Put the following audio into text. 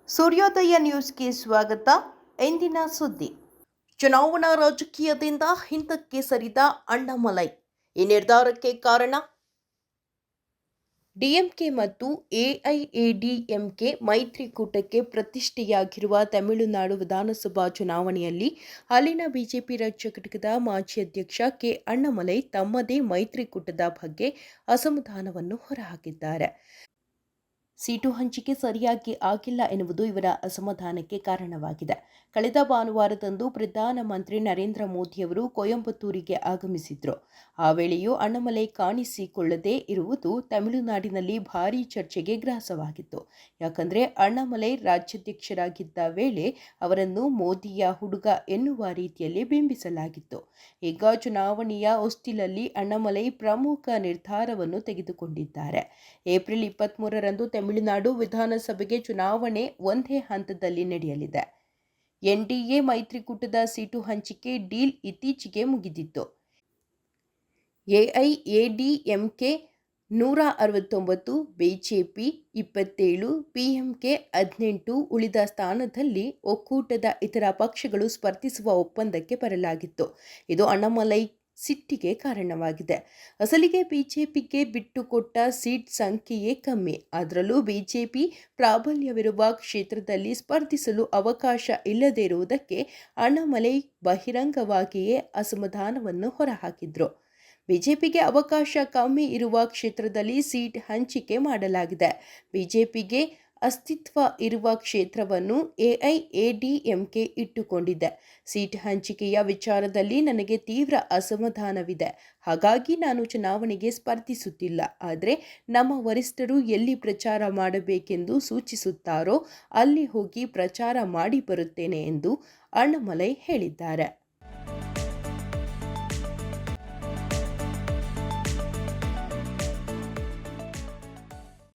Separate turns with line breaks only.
ಸೂರ್ಯೋದಯ ನ್ಯೂಸ್ಗೆ ಸ್ವಾಗತ. ಎಂದಿನ ಸುದ್ದಿ. ಚುನಾವಣಾ ರಾಜಕೀಯದಿಂದ ಹಿಂದಕ್ಕೆ ಸರಿದ ಅಣ್ಣಾಮಲೈ. ಈ ನಿರ್ಧಾರಕ್ಕೆ ಕಾರಣ ಡಿಎಂಕೆ ಮತ್ತು ಎಐಎಡಿಎಂಕೆ ಮೈತ್ರಿಕೂಟಕ್ಕೆ ಪ್ರತಿಷ್ಠೆಯಾಗಿರುವ ತಮಿಳುನಾಡು ವಿಧಾನಸಭಾ ಚುನಾವಣೆಯಲ್ಲಿ ಅಲ್ಲಿನ ಬಿಜೆಪಿ ರಾಜ್ಯ ಘಟಕದ ಮಾಜಿ ಅಧ್ಯಕ್ಷ ಕೆ ಅಣ್ಣಾಮಲೈ ತಮ್ಮದೇ ಮೈತ್ರಿಕೂಟದ ಬಗ್ಗೆ ಅಸಮಾಧಾನವನ್ನು ಹೊರಹಾಕಿದ್ದಾರೆ. ಸೀಟು ಹಂಚಿಕೆ ಸರಿಯಾಗಿ ಆಗಿಲ್ಲ ಎನ್ನುವುದು ಇವರ ಅಸಮಾಧಾನಕ್ಕೆ ಕಾರಣವಾಗಿದೆ. ಕಳೆದ ಭಾನುವಾರದಂದು ಪ್ರಧಾನಮಂತ್ರಿ ನರೇಂದ್ರ ಮೋದಿಯವರು ಕೊಯಂಬತ್ತೂರಿಗೆ ಆಗಮಿಸಿದ್ರು. ಆ ವೇಳೆಯೂ ಅಣ್ಣಾಮಲೈ ಕಾಣಿಸಿಕೊಳ್ಳದೇ ಇರುವುದು ತಮಿಳುನಾಡಿನಲ್ಲಿ ಭಾರೀ ಚರ್ಚೆಗೆ ಗ್ರಾಸವಾಗಿತ್ತು. ಯಾಕಂದ್ರೆ ಅಣ್ಣಾಮಲೈ ರಾಜ್ಯಾಧ್ಯಕ್ಷರಾಗಿದ್ದ ವೇಳೆ ಅವರನ್ನು ಮೋದಿಯ ಹುಡುಗ ಎನ್ನುವ ರೀತಿಯಲ್ಲಿ ಬಿಂಬಿಸಲಾಗಿತ್ತು. ಈಗ ಚುನಾವಣೆಯ ಹೊಸ್ತಿಲಲ್ಲಿ ಅಣ್ಣಾಮಲೈ ಪ್ರಮುಖ ನಿರ್ಧಾರವನ್ನು ತೆಗೆದುಕೊಂಡಿದ್ದಾರೆ. ಏಪ್ರಿಲ್ 23ರಂದು ತಮಿಳುನಾಡು ವಿಧಾನಸಭೆಗೆ ಚುನಾವಣೆ ಒಂದೇ ಹಂತದಲ್ಲಿ ನಡೆಯಲಿದೆ. ಎನ್ಡಿಎ ಮೈತ್ರಿಕೂಟದ ಸೀಟು ಹಂಚಿಕೆ ಡೀಲ್ ಇತ್ತೀಚೆಗೆ ಮುಗಿದಿತ್ತು. ಎಐಎಡಿಎಂಕೆ 169, ಬಿಜೆಪಿ 27, ಪಿಎಂಕೆ 18 ಉಳಿದ ಸ್ಥಾನದಲ್ಲಿ ಒಕ್ಕೂಟದ ಇತರ ಪಕ್ಷಗಳು ಸ್ಪರ್ಧಿಸುವ ಒಪ್ಪಂದಕ್ಕೆ ಬರಲಾಗಿತ್ತು. ಇದು ಅಣ್ಣಾಮಲೈ ಸಿಟ್ಟಿಗೆ ಕಾರಣವಾಗಿದೆ. ಅಸಲಿಗೆ ಬಿಜೆಪಿಗೆ ಬಿಟ್ಟುಕೊಟ್ಟ ಸೀಟ್ ಸಂಖ್ಯೆಯೇ ಕಮ್ಮಿ. ಅದರಲ್ಲೂ ಬಿಜೆಪಿ ಪ್ರಾಬಲ್ಯವಿರುವ ಕ್ಷೇತ್ರದಲ್ಲಿ ಸ್ಪರ್ಧಿಸಲು ಅವಕಾಶ ಇಲ್ಲದೇ ಇರುವುದಕ್ಕೆ ಅಣ್ಣಾಮಲೈ ಬಹಿರಂಗವಾಗಿಯೇ ಅಸಮಾಧಾನವನ್ನು ಹೊರಹಾಕಿದ್ರು. ಬಿಜೆಪಿಗೆ ಅವಕಾಶ ಕಮ್ಮಿ ಇರುವ ಕ್ಷೇತ್ರದಲ್ಲಿ ಸೀಟ್ ಹಂಚಿಕೆ ಮಾಡಲಾಗಿದೆ. ಬಿಜೆಪಿಗೆ ಅಸ್ತಿತ್ವ ಇರುವ ಕ್ಷೇತ್ರವನ್ನು ಎಐಎಡಿಎಂಕೆ ಇಟ್ಟುಕೊಂಡಿದೆ. ಸೀಟ್ ಹಂಚಿಕೆಯ ವಿಚಾರದಲ್ಲಿ ನನಗೆ ತೀವ್ರ ಅಸಮಾಧಾನವಿದೆ. ಹಾಗಾಗಿ ನಾನು ಚುನಾವಣೆಗೆ ಸ್ಪರ್ಧಿಸುತ್ತಿಲ್ಲ. ಆದರೆ ನಮ್ಮ ವರಿಷ್ಠರು ಎಲ್ಲಿ ಪ್ರಚಾರ ಮಾಡಬೇಕೆಂದು ಸೂಚಿಸುತ್ತಾರೋ ಅಲ್ಲಿ ಹೋಗಿ ಪ್ರಚಾರ ಮಾಡಿ ಬರುತ್ತೇನೆ ಎಂದು ಅಣ್ಣಾಮಲೈ ಹೇಳಿದ್ದಾರೆ.